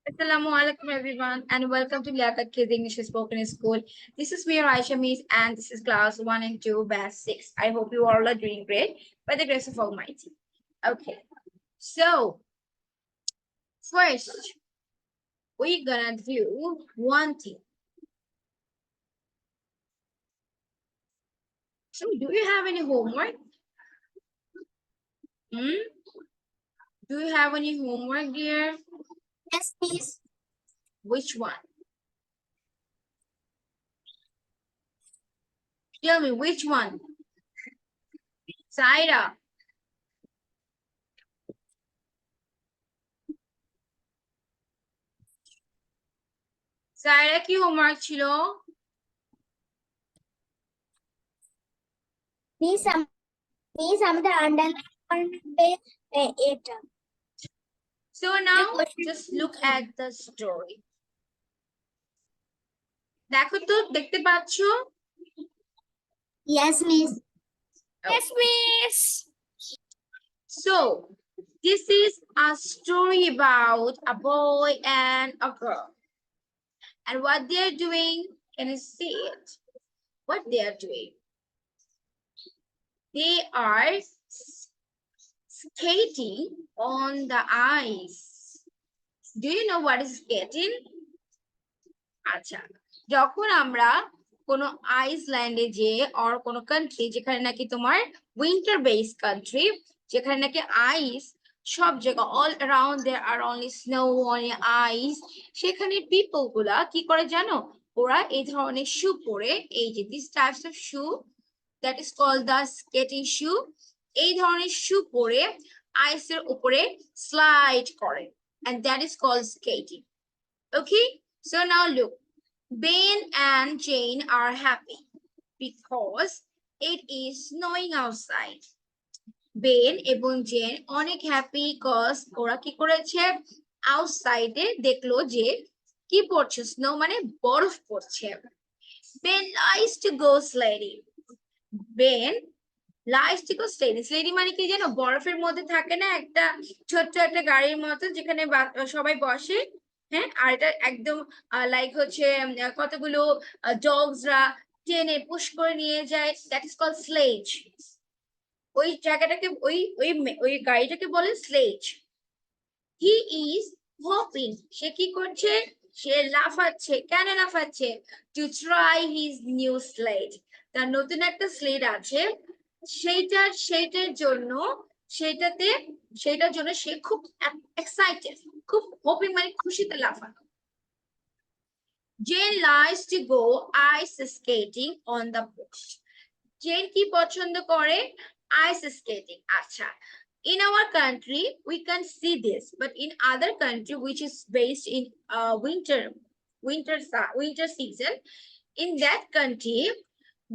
Assalamu alaikum everyone and welcome to Liaquat Kids English Spoken School. This is me Aisha Mees and this is class 1 and 2 batch 6. I hope you all are doing great by the grace of Almighty. Okay, so first we're gonna do one thing. So do you have any homework? Hmm? Do you have any homework dear? Yes, please. Which one? Tell me which one? Saira. Saira কি homework ছিল? Please, আমাদের underline করবে এটা। So now just look at the story. দেখো তো দেখতে পাচ্ছ? Yes, miss. Yes, miss. So this is a story about a boy and a girl. And what they're doing, can you see it? What they are doing? They are skating on the ice. Do you know what is skating? আচ্ছা, যখন আমরা কোনো আইসল্যান্ডে যে or কোনো country যেখানে নাকি তোমার winter base country, যেখানে নাকি আইস সব জায়গা অল অ্যারাউন্ড দেয়ার আর অনলি স্নো অনলি আইস, সেখানে পিপল গুলা কি করে জানো? ওরা এই ধরনের শু পরে, এই যে this types of shoe that is called the skating shoe, এই ধরনের শু পরে আইসের উপরে স্লাইড করে and that is called skating. Okay, so now look, Ben and Jane are happy because it is snowing outside. Ben এবং gen অনেক happy cause ওরা কি করেছে, আউটসাইডে দেখলো যে কি পড়ছে, স্নো মানে বরফ পড়ছে। Ben likes to go sledding. Ben likes to go sledding. Sledding মানে কি জানো? বরফের মধ্যে থাকে না একটা ছোট্ট একটা গাড়ির মতো যেখানে সবাই বসে, হ্যাঁ, আর এটা একদম লাইক হচ্ছে কতগুলো ডগসরা টেনে পুশ করে নিয়ে যায়, দ্যাট ইজ কল্ড স্লেজ। ওই জায়গাটাকে ওই ওই ওই গাড়িটাকে বলে স্লেজ। হি ইজ হপিং, সে কি করছে? সে লাফাচ্ছে। কেন লাফাচ্ছে? টু ট্রাই হিজ নিউ স্লেড, তার নতুন একটা স্লেড আছে, সেইটার জন্য সেটার জন্য সে খুব এক্সাইটেড, খুব হোপিং মানে খুশিতে লাফানো। Jane likes to go ice skating on the beach. Jane কি পছন্দ করে? Ice skating. আচ্ছা, in our country we can see this, but in other country which is based in winter season, in that country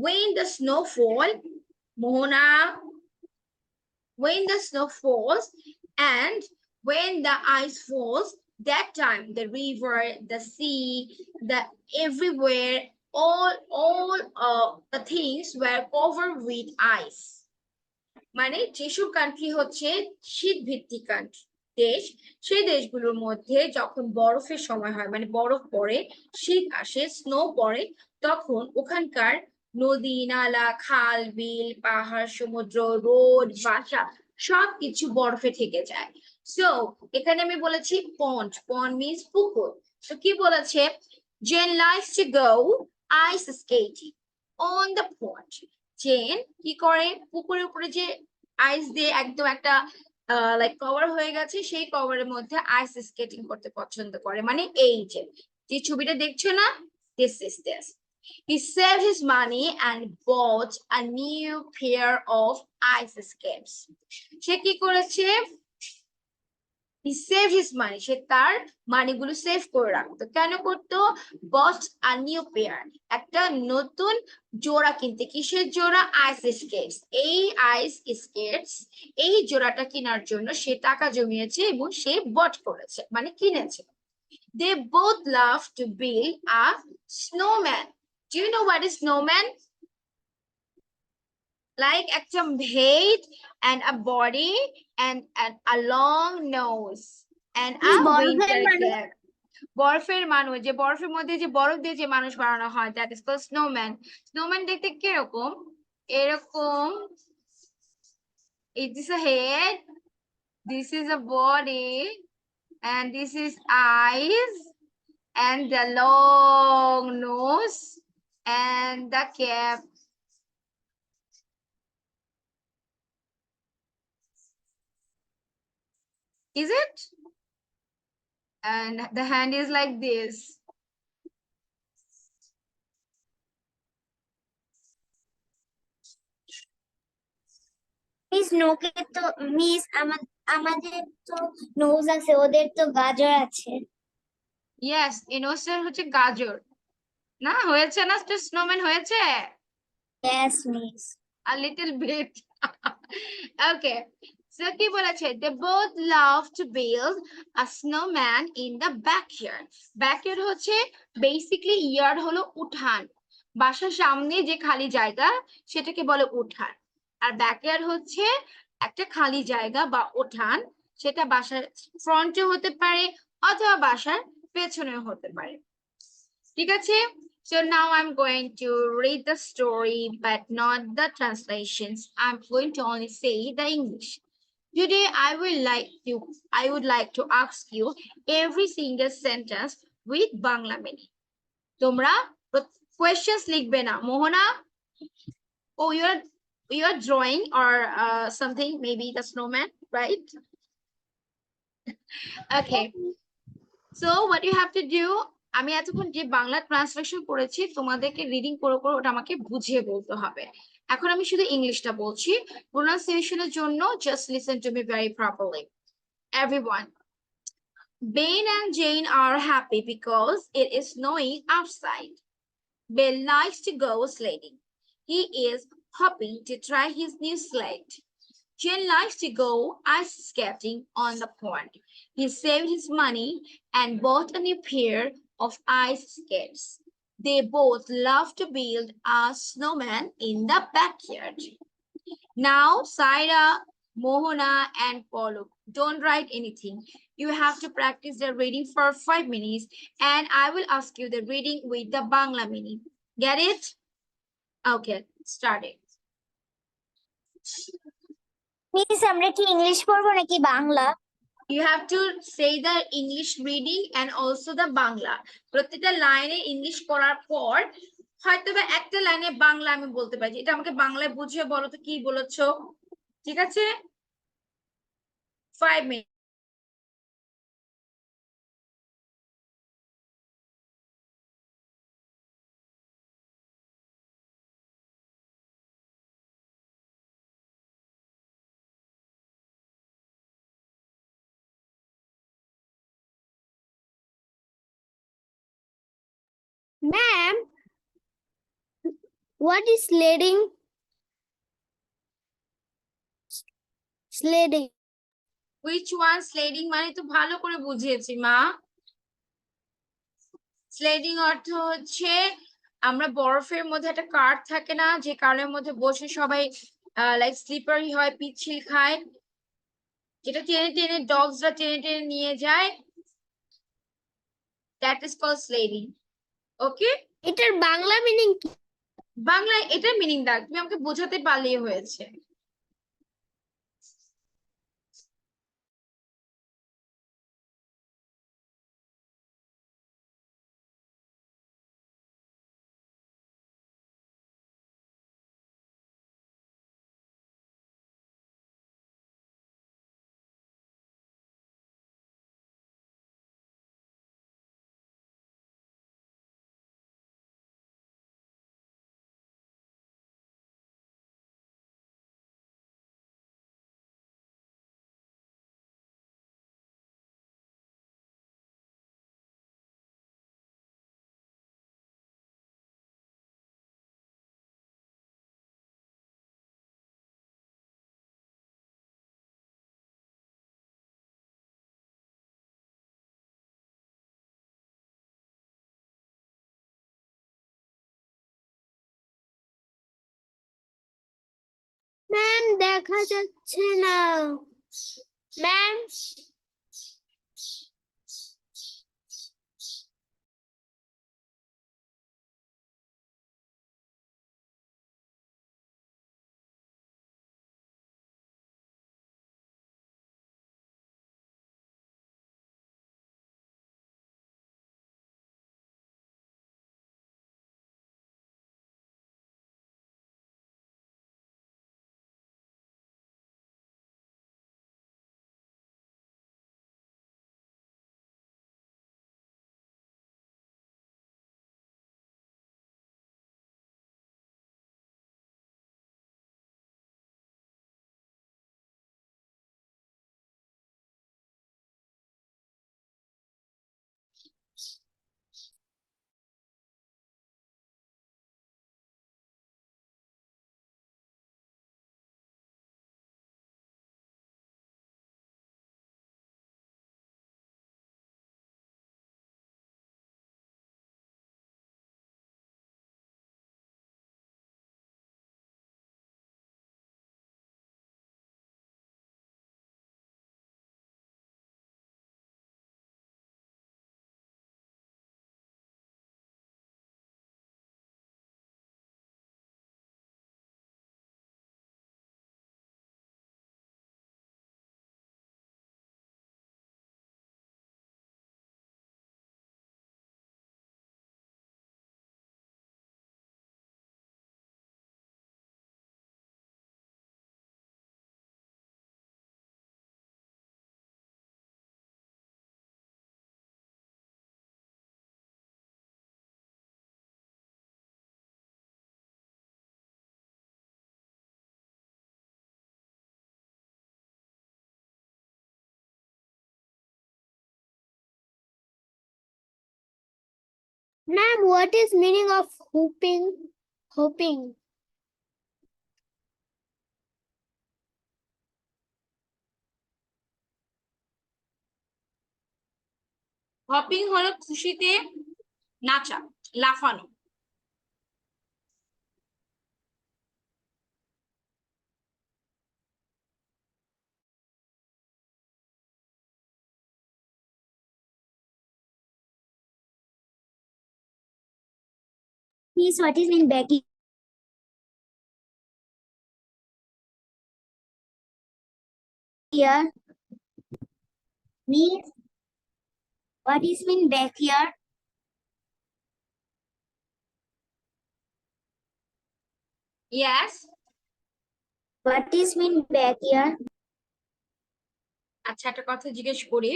when the snow fall, Mohana, when the snow falls and when the ice falls, that time the river, the sea, the everywhere, all the things were covered with ice. মানে যেসব country হচ্ছে শীত ভিত্তিক country দেশ, সেই দেশগুলোর মধ্যে যখন বরফের সময় হয়, মানে বরফ পড়ে, শীত আসে, স্নো পড়ে, তখন ওখানকার নদী নালা খাল বিল পাহাড় সমুদ্র রোড বাসা সবকিছু বরফে থেকে যায়। সো এখানে আমি বলেছি পন্ড, পন্ড মিন্স পুকুর। তো কি বলেছে? Jane likes to go ice skating on the pond. Jane কি করে? পুকুরের উপরে যে আইস দিয়ে একদম একটা লাইক কভার হয়ে গেছে, সেই কভারের মধ্যে আইস স্কেটিং করতে পছন্দ করে। মানে এই যে যে ছবিটা দেখছো না, this is this. He saved his money and bought a new pair of ice skates. সে কি করেছে? He saved his money. সে তার মানিগুলো সেভ করে রাখতো। কেন করতো? Bought a new pair. একটা নতুন জোড়া কিনতে। কিসের জোড়া? আইস স্কেটস। এই আইস স্কেটস, এই জোড়াটা কেনার জন্য সে টাকা জমিয়েছে এবং সে বট করেছে, মানে কিনেছে। They both love to build a snowman. Do you know what is snowman? Like একটা head and a body and a long nose and a winter cap. বরফের মানুষ, যে বরফের মধ্যে যে বরফ দিয়ে যে মানুষ বানানো হয়, that is called snowman. Snowman দেখতে কিরকম? এরকম। It is a head, this is a body, and this is eyes, and the long nose, and the cap. Is it? And the hand is like this. Miss নোকে তো miss আমাদের তো nose আছে, ওদের তো গাজর আছে। Yes, ইনোসের হচ্ছে গাজর। না হয়েছে না, স্নোম্যান হয়েছে। Yes miss. A little bit. Okay. So কি বলেছে? They both love to build a snowman in the backyard. Backyard হচ্ছে basically yard হলো উঠান। বাসার সামনে যে খালি জায়গা সেটাকে বলে উঠান। আর ব্যাকইয়ার্ড হচ্ছে একটা খালি জায়গা বা উঠান, সেটা বাসার ফ্রন্টে হতে পারে অথবা বাসার পেছনেও হতে পারে। ঠিক আছে? So now I'm going to read the story, but not the translations. I'm going to only say the English. Today, I would like to ask you every single sentence with Bangla meaning. তোমরা questions লিখবে না, মোহনা? Oh, you're drawing or something, maybe the snowman, right? Okay. So what you have to do, আমি এতক্ষণ যে Bangla translation করেছি তোমাদেরকে reading করে করে ওটা আমাকে বুঝিয়ে বলতে হবে। এখন আমি শুধু ইংলিশটা বলছি, প্রোনাউন্সিয়েশনের জন্য just listen to me very properly. Everyone, Ben and Jane are happy because it is snowing outside. Ben likes to go sledding. He is hoping to try his new sled. Jane likes to go ice skating on the pond. He saved his money and bought a new pair of ice skates. They both love to build a snowman in the backyard. Now, Saira, Mohana, and Paulo, don't write anything. You have to practice the reading for 5 minutes, and I will ask you the reading with the Bangla meaning. Get it? Okay, start it. Miss আমরা কি English পড়বো নাকি Bangla? You have to say the English reading and also the Bangla. প্রত্যেকটা লাইনে English করার পর হয়তো বা একটা লাইনে বাংলা আমি বলতে পারি, এটা আমাকে বাংলায় বুঝিয়ে বলো তো কি বলেছো। ঠিক আছে? 5 minutes. Ma'am, what is sledding? Sledding. Which one? Sledding মানে তো ভালো করে বুঝিয়েছি মা। স্লেডিং অর্থ হচ্ছে আমরা বরফের মধ্যে একটা কার্ট থাকে না, যে কারের মধ্যে বসে সবাই লাইক স্লিপারি হয়, পিচ্ছিল খায়, যেটা টেনে টেনে ডগসরা টেনে টেনে নিয়ে যায়, দ্যাট ইজ কল্ড স্লেডিং। ওকে? এটার বাংলা মিনিং কি? বাংলায় এটার মিনিং দাও, তুমি আমাকে বোঝাতে পারলেই হয়েছে। ম্যাম দেখা যাচ্ছে না। Ma'am, Ma'am, what is meaning of hooping? Hoping. Hopping হলো খুশিতে নাচা, লাফানো। Miss, what is mean backyard? Miss, what is mean backyard? Yes, What is mean backyard? আচ্ছা একটা কথা জিজ্ঞেস করি,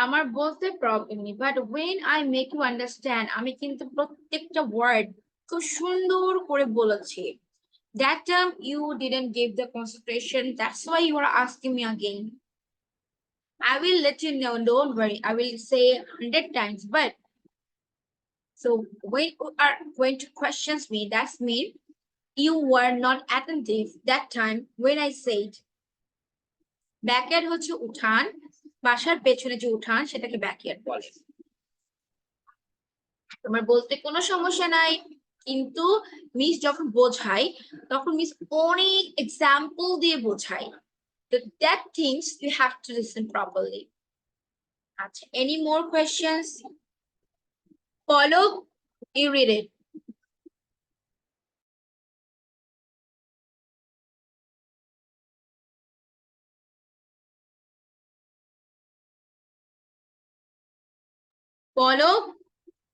আমার বলতে প্রবলেম নেই, but when I make you understand আমি কিন্তু প্রত্যেকটা ওয়ার্ড খুব সুন্দর করে বলেছি। That time you didn't give the concentration, that's why you are asking me again. I will let you know, don't worry, I will say 100 times, but so when you are going to questions me, that's mean you were not attentive that time when I said backyard হচ্ছে উঠান, বাসার পেছনে যে উঠান সেটাকে backyard বলে। তোমার বলতে কোনো সমস্যা নাই, কিন্তু মিস যখন বোঝাই তখন মিস অনেক এক্সাম্পল দিয়ে বোঝাই, তো that things you have to listen properly. আচ্ছা, any more questions? Palak, you read it. Palak,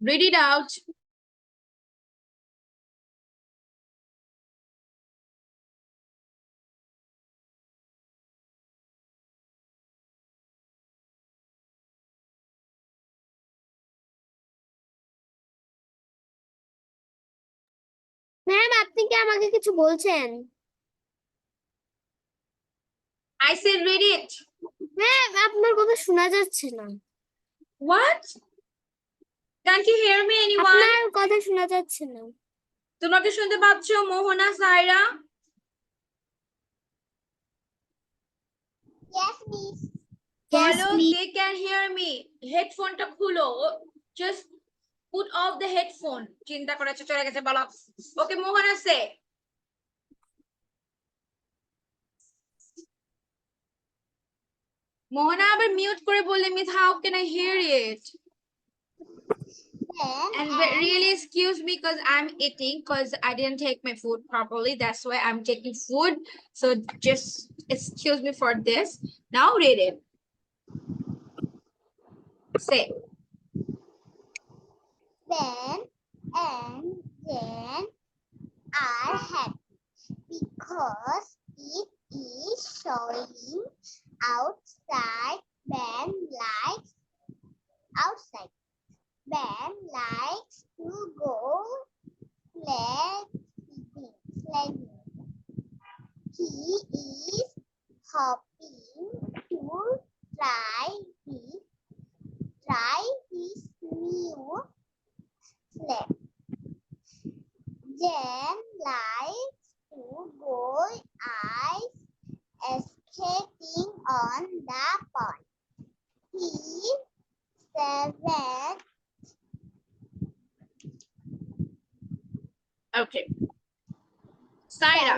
read it out. Ma'am, আপনি কি আমাকে কিছু বলছেন? I said read it. Ma'am, আপনার কথা শোনা যাচ্ছে না। What? Can't you hear me, anyone? আপনার কথা শোনা যাচ্ছে না। তোমাকে শুনতে পাচ্ছ মোহনা, Saira? Yes, miss. Follow, they can hear me. হেডফোনটা খুলো, just put off the headphone. চিন্তা করেছে চলে গেছে বলো। ওকে মোহনা, সে মোহনা আবার মিউট করে বললে miss how can I hear it? And really excuse me because I'm eating because I didn't take my food properly, that's why I'm taking food, so just excuse me for this. Now read it. Say. Ben and Jen are happy because it is showing outside. Ben likes outside. Ben likes to go sledding. He is hoping to try his new sled. Jen likes to go ice skating on the pond. He's 7. Okay, Saira.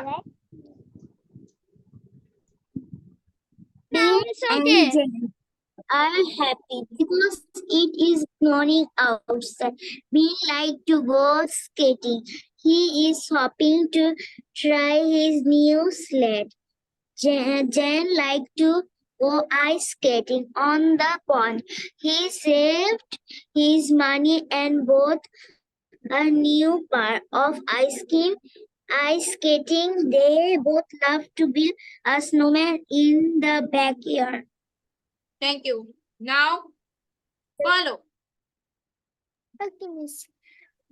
And Jen are happy because it is snowing outside. Bean like to go skating. He is hoping to try his new sled. Jen like to go ice skating on the pond. He saved his money and bought a new pair of ice skating. They both love to build a snowman in the backyard. Thank you. Now follow. Okay, Miss.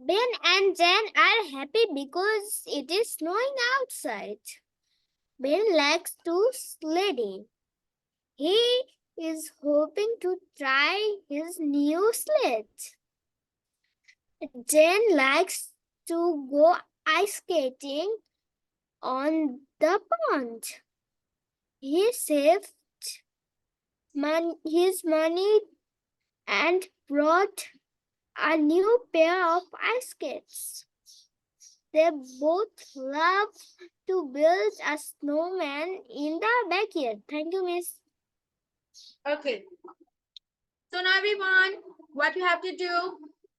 Ben and Jen are happy because it is snowing outside. Ben likes to sledding. He is hoping to try his new sled. Jane likes to go ice skating on the pond. He saved his money and brought a new pair of ice skates. They both love to build a snowman in the backyard. Thank you, Miss. Okay. So now everyone, what you have to do,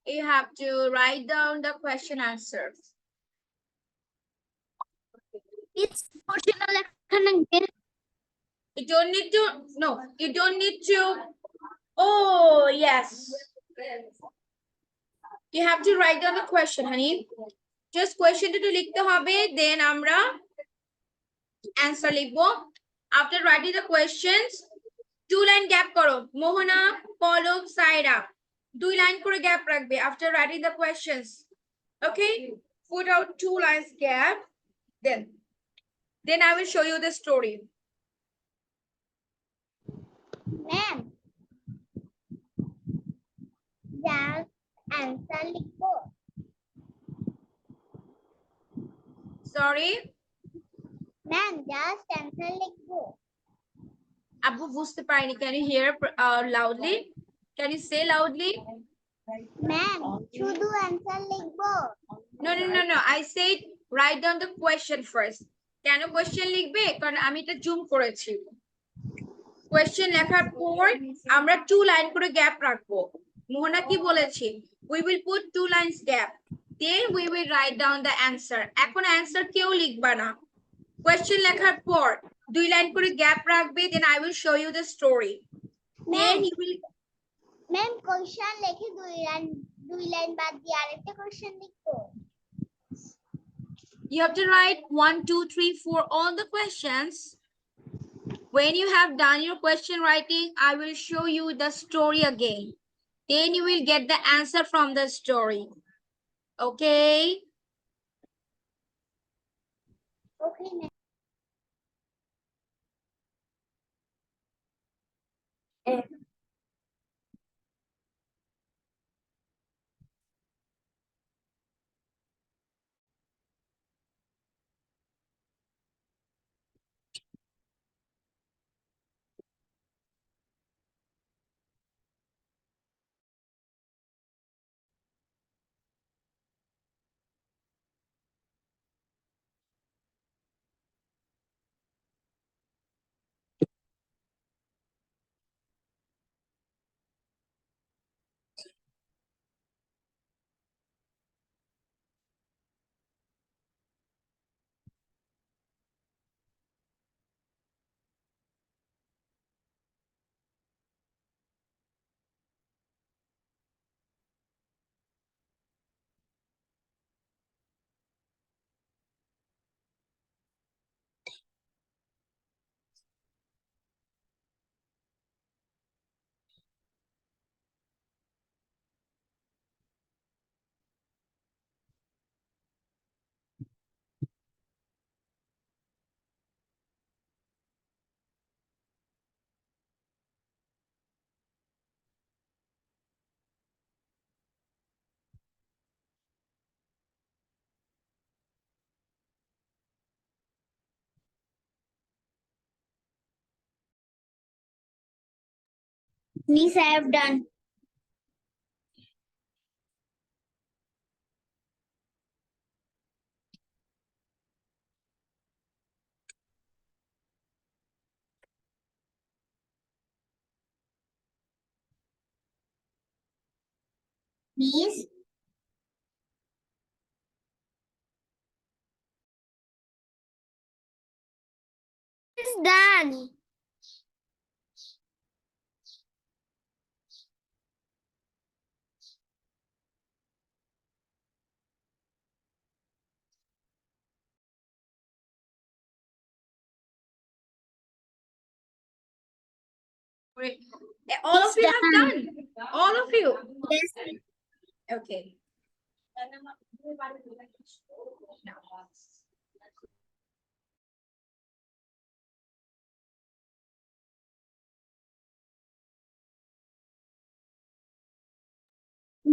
you have to write down the question answers. It's emotional. You don't need to, no, you don't need to. Oh, yes. You have to write down the question, honey. Just question to লিখতে হবে, then আমরা answer লিখবো. After writing the questions, 2 line gap করো. মোহনা, পলক, সাইরা 2 line করে gap রাখবে after writing the questions. Okay? Put out 2 lines gap. Then I will show you the story. Ma'am, just answer लिखो. Sorry? Ma'am, just answer लिखो. আব্বু বুঝতে পারিনি. Can you hear loudly? Can you say loudly? Ma'am, শুধু answer লিখবো. No. I said write down the question first. কেন question লিখবে? কারণ আমি এটা জুম করেছি. Question লেখার পর আমরা 2 লাইন করে গ্যাপ রাখবো. মোহনা কি বলেছি? We will put 2 lines gap. Then we will write down the answer. এখন answer কেউ লিখবা না. Question লেখার পর 2 লাইন করে গ্যাপ রাখবে. Then I will show you the story. Then you will. Ma'am, question লিখে দুই লাইন বাদ দিয়ে আরেকটা question লিখবো. You have to write 1, 2, 3, 4 all the questions. When you have done your question writing, I will show you the story again. Then you will get the answer from the story. Okay? Okay, ma'am. Miss, I have done. Miss, it's done. Great. All of you have done. All of you. Yes. Okay.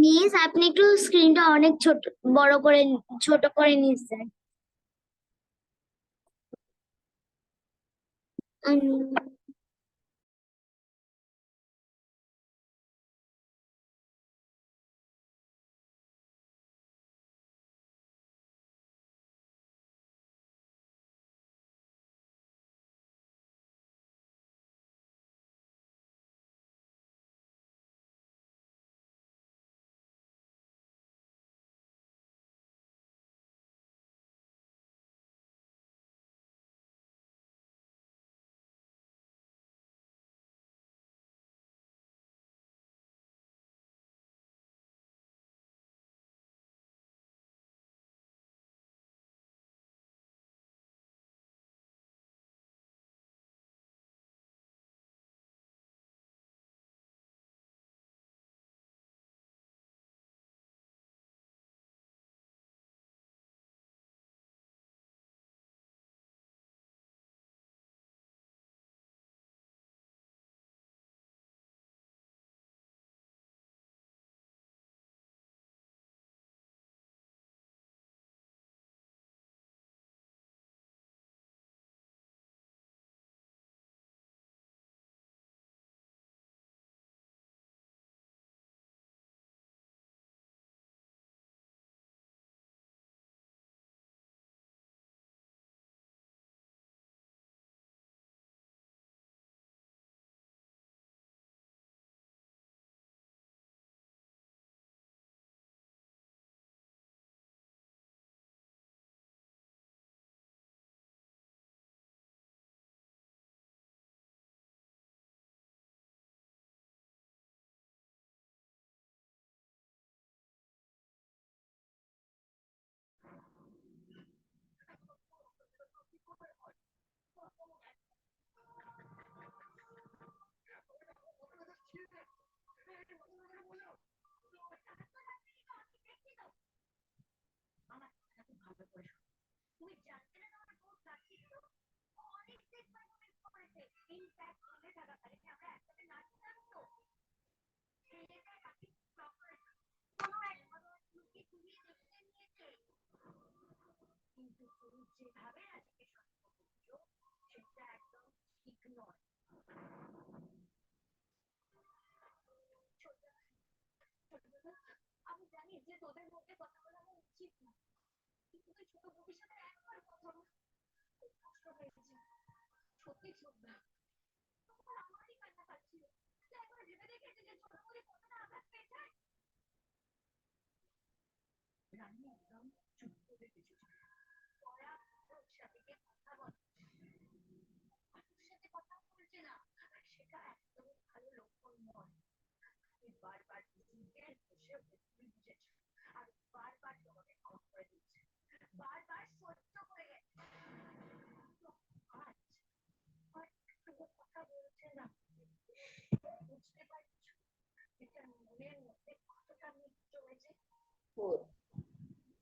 Miss আপনি একটু স্ক্রিনটা অনেক বড় করে ছোট করে নিচ্ছেন।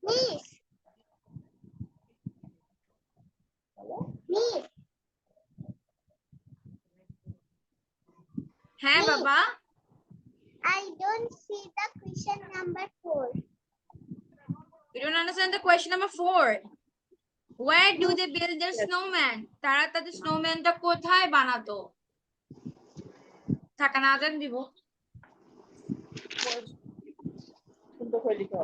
Miss miss হ্যাঁ Miss. বাবা, I don't see the question number 4. you don't understand the question number 4. Where do they build their snowman? তারা তাদের স্নোম্যানটা কোথায় বানাতো? থাকা না জান দিব। সুন্দর করে লিখো,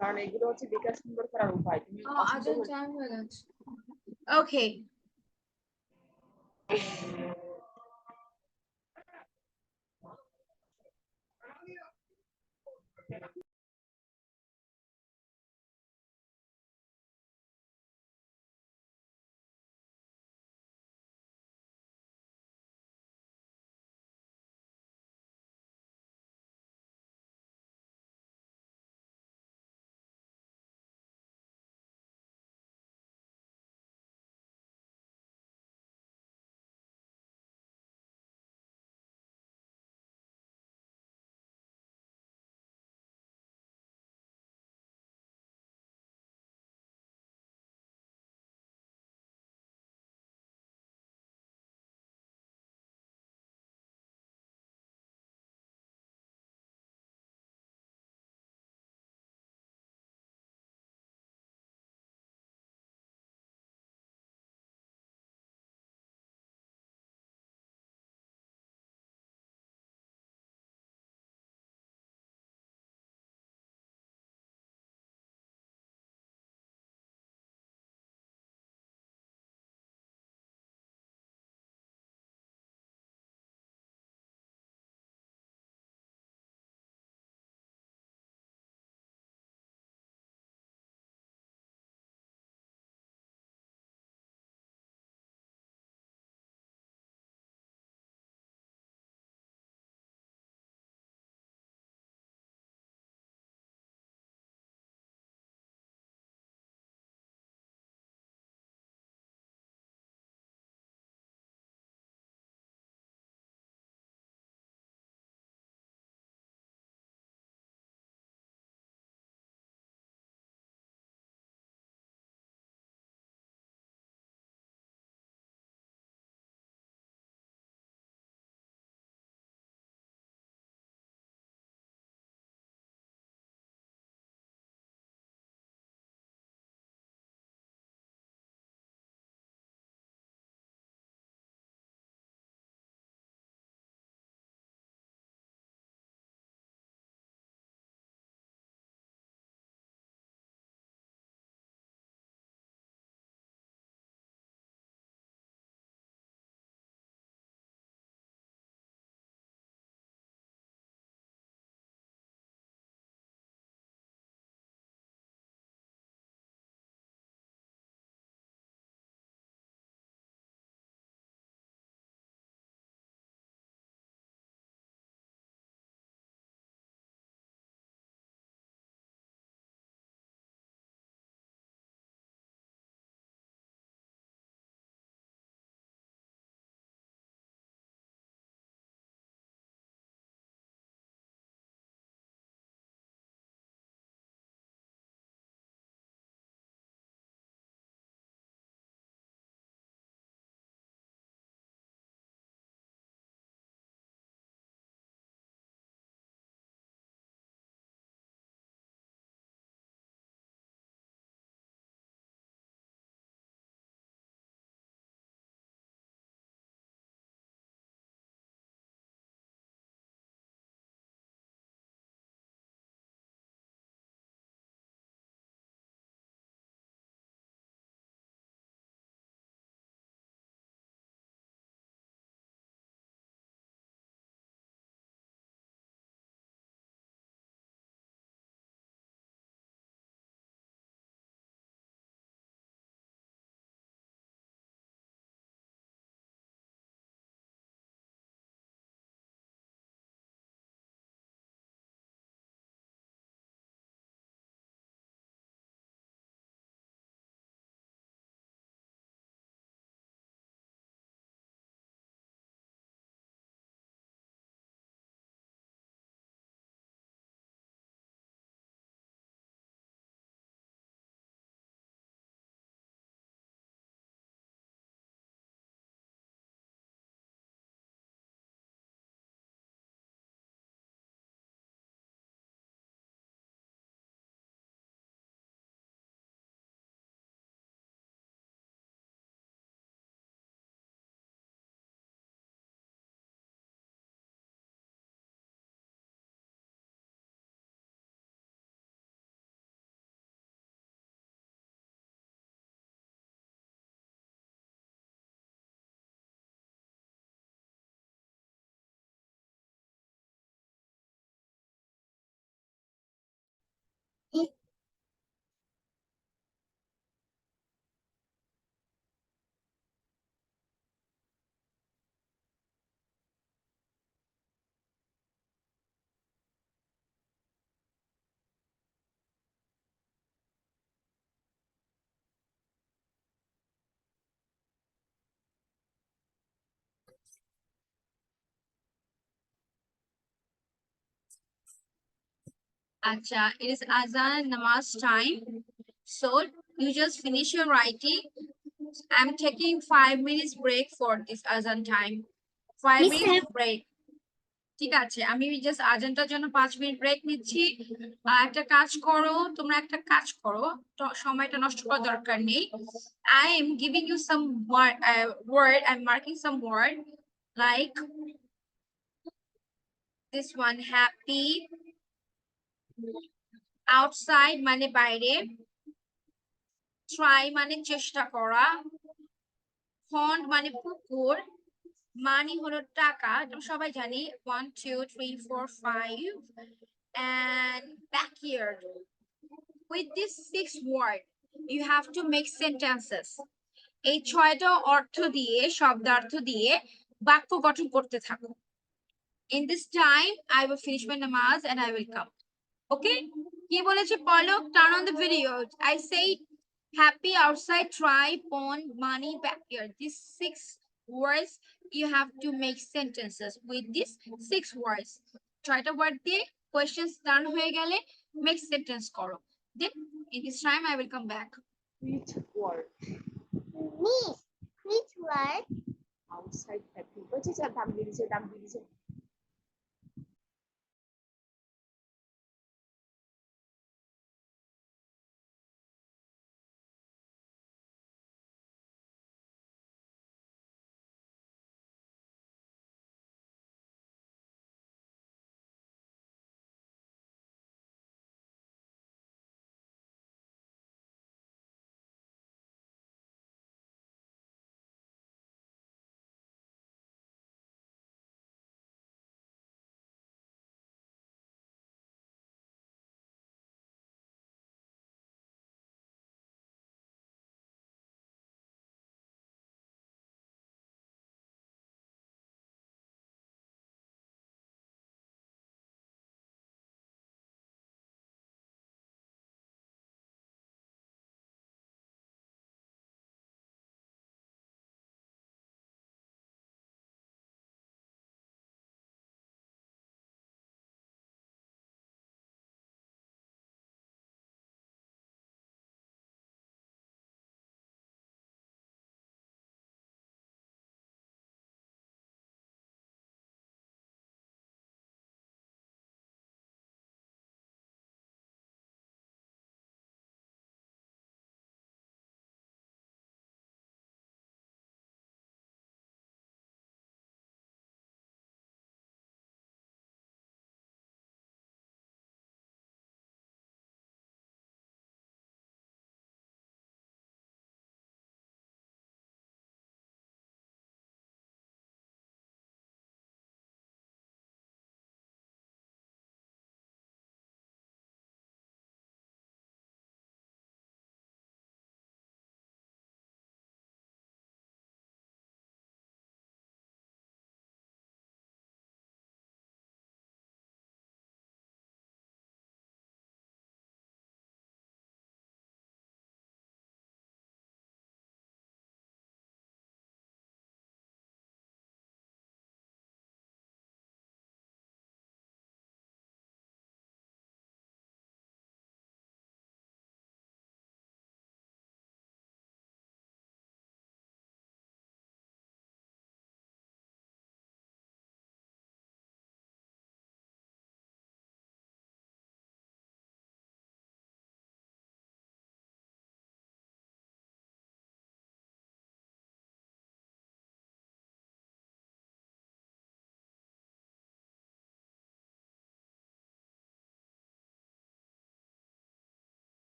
কারণ এগুলো হচ্ছে লেখা সুন্দর করার উপায়। তুমি অসুন্দর আজান করে টাইম হয়ে গেছে। ওকে, Acha, it is Azan and Namaz time. So you just finish your writing. I'm taking 5 minutes break for this Azan time. 5 minutes break. ঠিক আছে, আমি জাস্ট আজানটার জন্য 5 মিনিট ব্রেক নিচ্ছি। একটা কাজ করো, তোমরা একটা কাজ করো, সময়টা নষ্ট করার দরকার নেই। I am giving you some word, I'm marking some word like this one, happy, outside মানে বাইরে, try মানে চেষ্টা করা, pond মানে পুকুর, মানি হলো টাকা, এটা সবাই জানি, 1 2 3 4 5, and backyard. With this 6 word, you have to make sentences. এই 6টা অর্থ দিয়ে, শব্দার্থ দিয়ে বাক্য গঠন করতে থাকো। In this time, I will finish my namaz and I will come. Okay? কি বলেছে পলক? Turn on the video. I say happy, outside, try, pond, money, backyard. These 6 words, you have to make sentences with these 6 words. 6টা word দিয়ে questions done হয়ে গেলে make sentence করো। Then in this time I will come back. Which word? Me. Which word? Outside happy. বলছি যে দাম দিয়ে দিছে।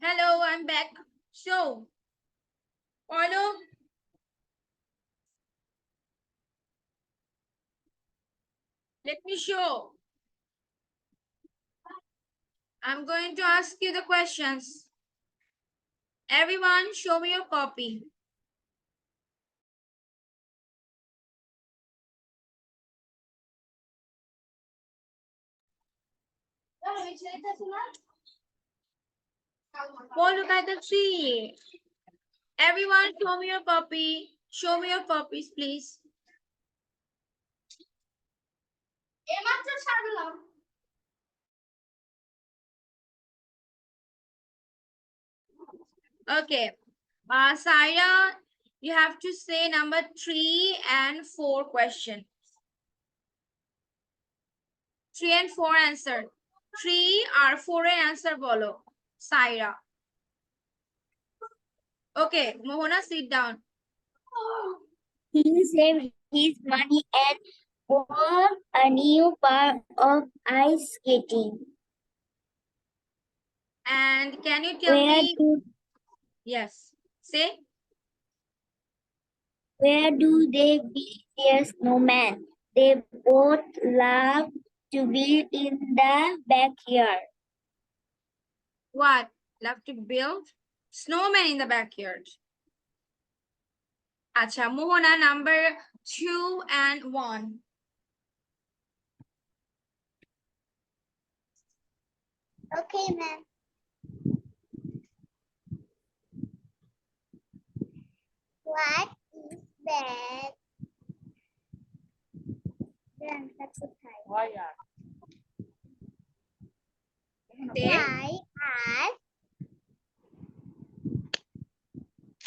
Hello, I'm back. So, follow. Let me show. I'm going to ask you the questions. Everyone, show me your copy. Look at the tree. Everyone, show me your copy. Show me your copies, please. Okay. Saira, you have to say number 3 and 4 question. 3 and 4 answer. 3 or 4 answer bolo. Saira. Okay, Mohana, sit down. He saved his money and bought a new pair of ice skating. And can you tell Where me? do Yes. Say. where do they build their snowman? They both love to build in the backyard. What? Love to build snowman in the backyard. Acha, Mohana, number 2 and 1. Okay, ma'am. What is that? Why are? Say. Why are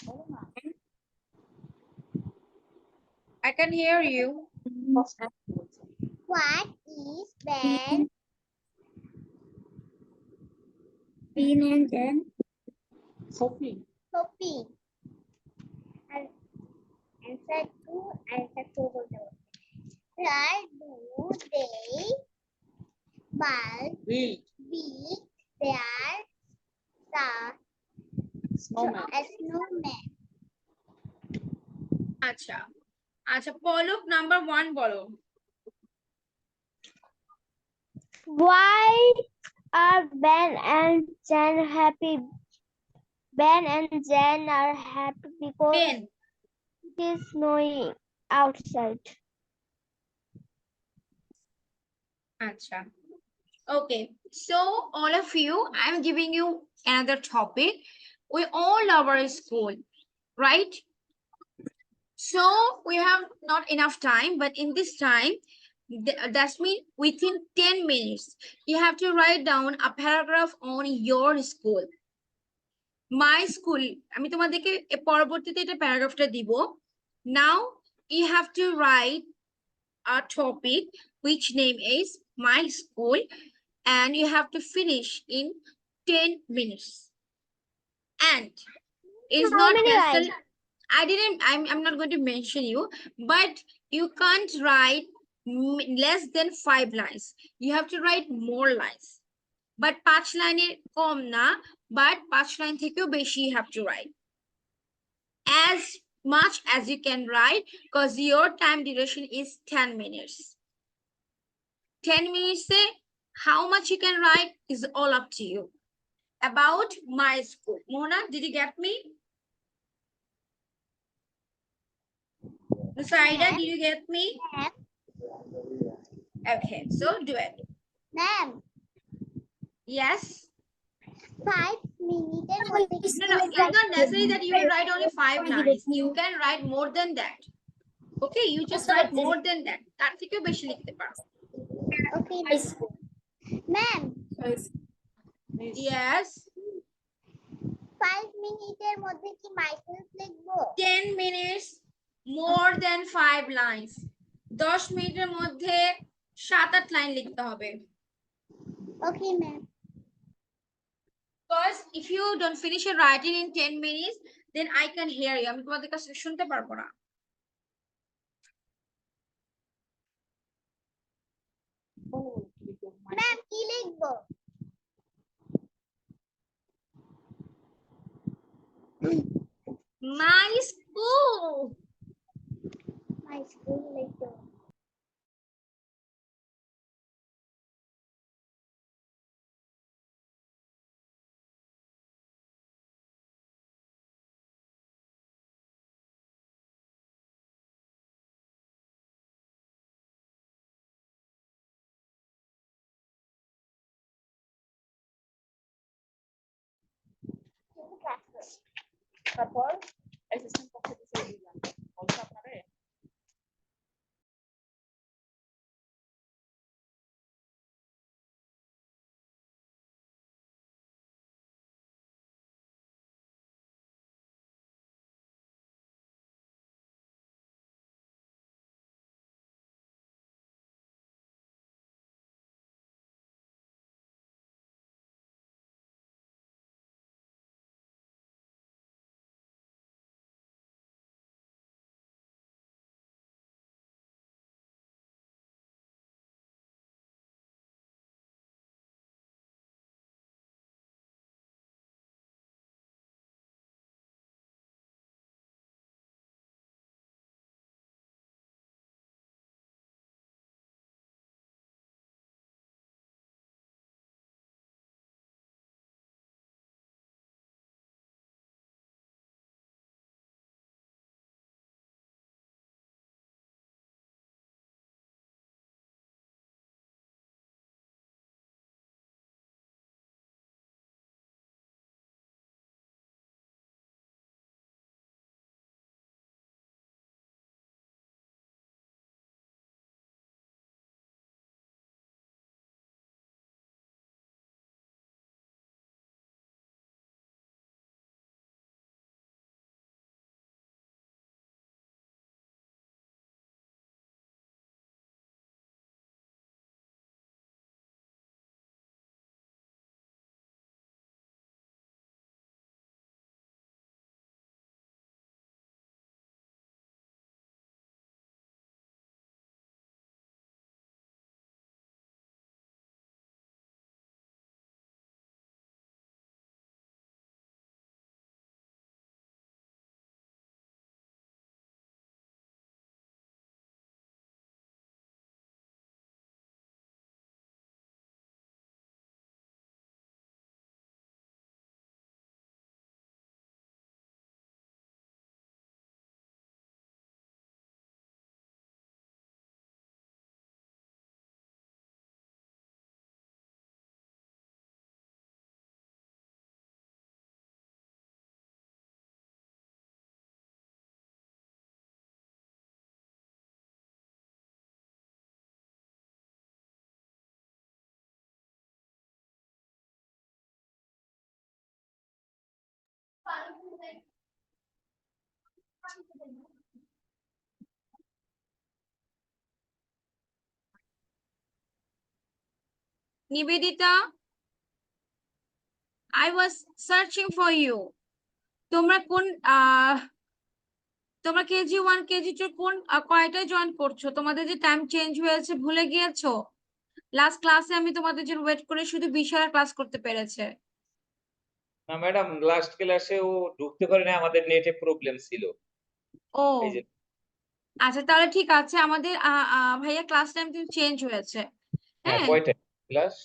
বলো না। I can hear you. কষ্ট বলছে। what is that? Green and then Safi, Sophie. Answer two বলতে হবে। Where do they build build their snowman. snowman? Acha. Acha, Poluk, number 1 bolo. Why are Ben and Jen happy? Ben and Jen are happy because Ben. it is snowing outside. Acha. Okay. So, all of you, I'm giving you another topic. We all love our school, right? So, we have not enough time, but in this time, that's mean within 10 minutes, you have to write down a paragraph on your school. My school, আমি তোমাদেরকে পরবর্তীতে এটা প্যারাগ্রাফটা দিব. Now, you have to write a topic which name is my school, and you have to finish in 10 minutes. And it's How not many necessary. I'm not going to mention you, but you can't write less than 5 lines. You have to write more lines. But 5 line কম না, but 5 line থেকেও বেশি you have to write. As much as you can write, because your time duration is 10 minutes. 10 minutes, how much you can write is all up to you. About my school. Mona, did you get me? Nusaida, did you get me? Ma'am. Okay, so do it. Ma'am, Yes. 5 minutes. No, it's not necessary that you will write only 5 lines. You can write more than that. Okay, you just write more than that. তার থেকেও বেশি লিখতে পারো. Okay. Ma'am, Yes. 5 minutes মধ্যে কি myself লিখবো? 10 minutes, more than 5 lines. 10 মিনিটের মধ্যে 7-8 লাইন লিখতে হবে. Okay, ma'am. Because if you don't finish your writing in 10 minutes, then I can hear you. আমি তোমাদের কাছে শুনতে পারবো না. Ma'am, কি লিখবো? আছে তারপর অ্যাসিস্ট্যান্ট পক্ষে দিছে দিলাম বলছো আপনারে Nivedita, I was searching for you. তোমরা কোন তোমরা KG1 KG2 কোন কয়টায় জয়েন করছো? তোমাদের যে টাইম চেঞ্জ হয়েছে ভুলে গিয়েছো? লাস্ট ক্লাসে আমি তোমাদের জন্য ওয়েট করে শুধু বিশালা ক্লাস করতে পেরেছে। না ম্যাডাম, লাস্ট ক্লাসে ও ঢুকতে পারে না, আমাদের নেটে প্রবলেম ছিল। ও এই যে আচ্ছা, তাহলে ঠিক আছে, আমাদের ভাইয়া ক্লাস টাইম কিন্তু চেঞ্জ হয়েছে। হ্যাঁ, হ্যাঁ, কয়টা class?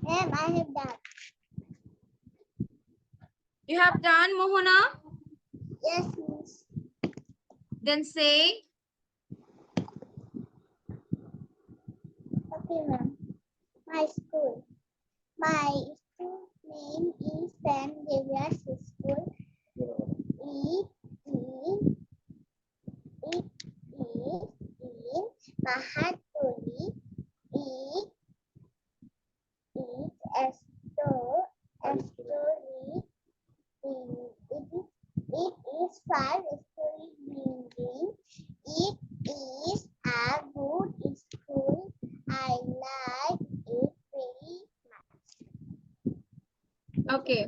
Ma'am, I have done. You have done, Mohana? Yes, miss. Then say, Okay, ma'am. My school. My school name is St. Xavier's School. It is in Mahatoli. It is a story. It is 5-story building. It is a good school. I like it very much. okay.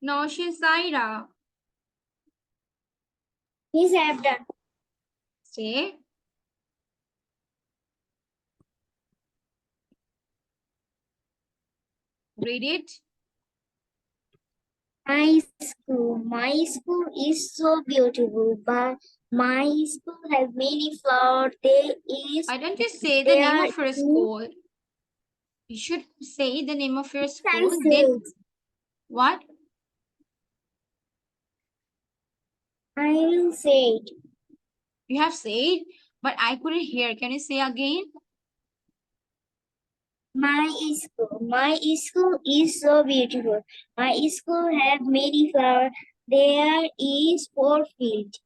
Now she's Zaira. Yes, I have done. Say, read it. My school is so beautiful, but my school has many flowers. Why don't you say the name of your school? You should say the name of your school. Then what? I will say it. You have said, but I couldn't hear. Can you say again? My school is so beautiful. My school has many flowers. There is 4 field.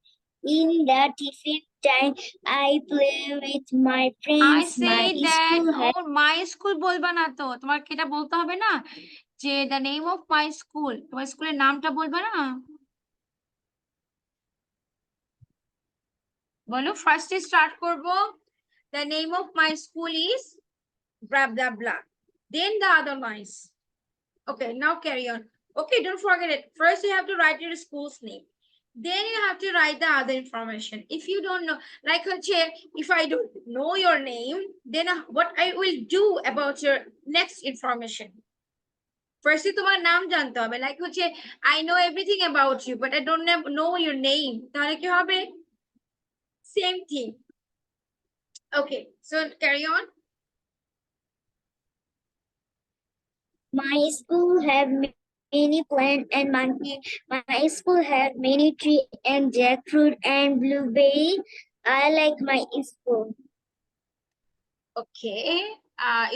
In the tiffin time, I play with my I friends. My say that, school has oh, my school বলবা না তো তোমার কি এটা বলতে হবে না যে the name of my school তোমার স্কুলের নামটা বলবা না বলো ফার্স্ট স্টার্ট করব the name of my school is blah blah blah then the other lines. Okay, now carry on. Okay, don't forget it. First you have to write your school's name, then you have to write the other information. If you don't know, like if I don't know your name, then what I will do about your next information. Firstly তোমার নাম জানতে হবে, like I know everything about you but I don't know your name, তাহলে কি হবে? Same thing. Okay, so carry on. My school have many plants and monkey. My school have many tree and jackfruit and blueberry. I like my school. Okay,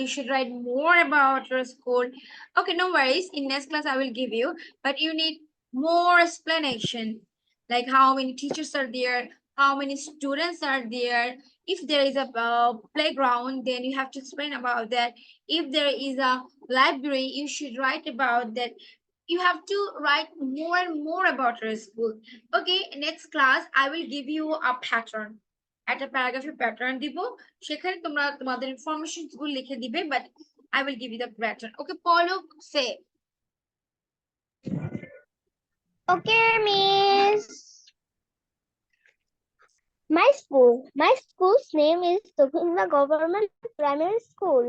you should write more about your school. Okay, no worries, in next class I will give you, but you need more explanation, like how many teachers are there, how many students are there. If there is a playground, then you have to explain about that. If there is a library, you should write about that. You have to write more and more about your school. Okay, next class I will give you a pattern, একটা প্যারাগ্রাফের pattern দিব, সেখানে তোমরা তোমাদের information গুলো লিখে দিবে, but I will give you the pattern. Okay, Paluk, say. Okay, miss. My school's name is Tokunda Government Primary School.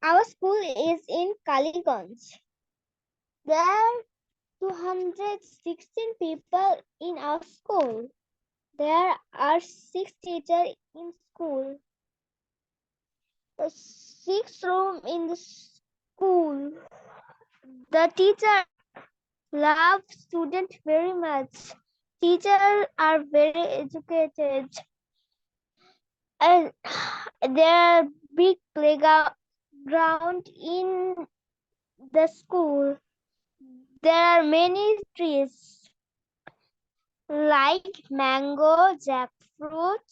Our school is in Kaliganj. There are 216 people in our school. There are 6 teachers in school. The 6 room in the school. The teacher love students very much. Teachers are very educated. And there are big playground in the school. There are many trees like mango, jackfruit,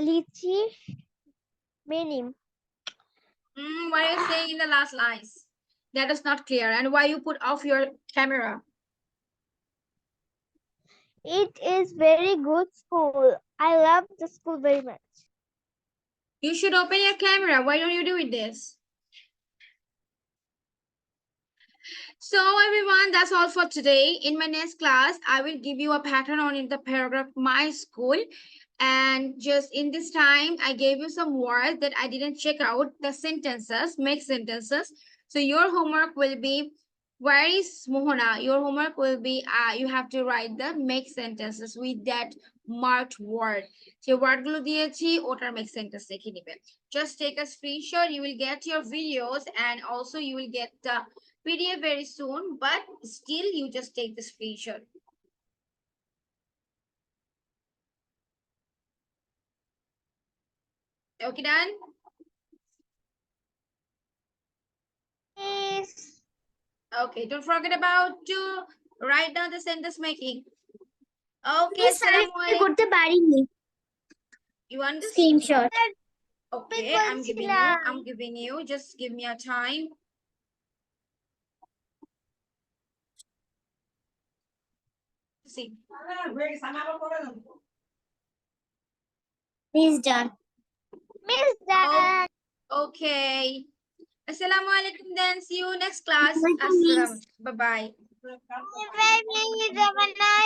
lychee, many. What are you saying in the last lines? That is not clear. And why you put off your camera? It is very good school. I love the school very much. You should open your camera. Why don't you do it this? So everyone, that's all for today. In my next class, I will give you a pattern on in the paragraph my school. And just in this time, I gave you some words that I didn't check out, the sentences, make sentences. So your homework will be, where is Mohana? Your homework will be, you have to write the make sentences with that marked word. যে word গুলো দিয়েছি ওটার make sentence লিখে নিবে। Just take a screenshot. You will get your videos and also you will get the PDF very soon. But still, you just take the screenshot. Okay, done. Yes. Okay, don't forget about to write down the sentence making. Okay, Miss, আমি assalamualaikum. করতে পারিনি You want this? Screenshot Okay, I'm giving you, just give me a time. See. Miss done miss done Okay. Assalamualaikum then. See you next class. Welcome, miss. Bye bye. Bye, miss. Have a nice